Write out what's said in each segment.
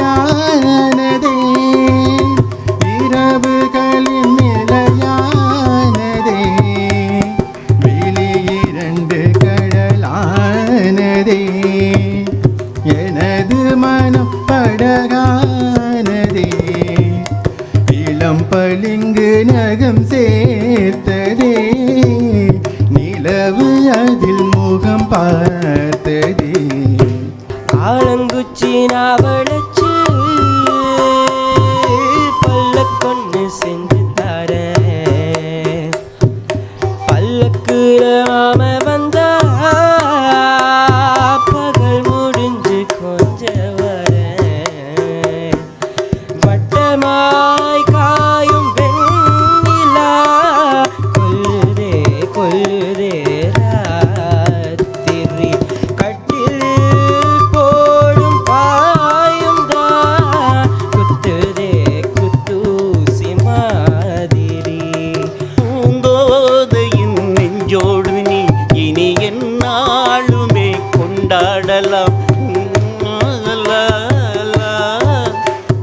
அலையானதே இரவுகளின் நிலையானதே வெளி இரண்டு கடலானதே எனது மனம் படகானதே இளம் பளிங்கு நகம் சேர்த்ததே நிலவு அதில் முகம் பார்த்ததே ஆலங்குச்சி நாவளச்சு பல்லக்கொன்னு செஞ்சு தர பல்லக்குற மாம வந்தா பகல் முடிஞ்சு கொஞ்ச வர வட்டமாய் காயும் வெண்ணிலா கொல்லுதே கொல்லுதே ராத்திரி கட்டில்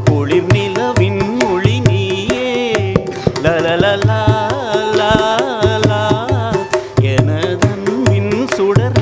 குளிர் நிலவின் மொழி நீயே லலலலா எனதன்பின் சுடர்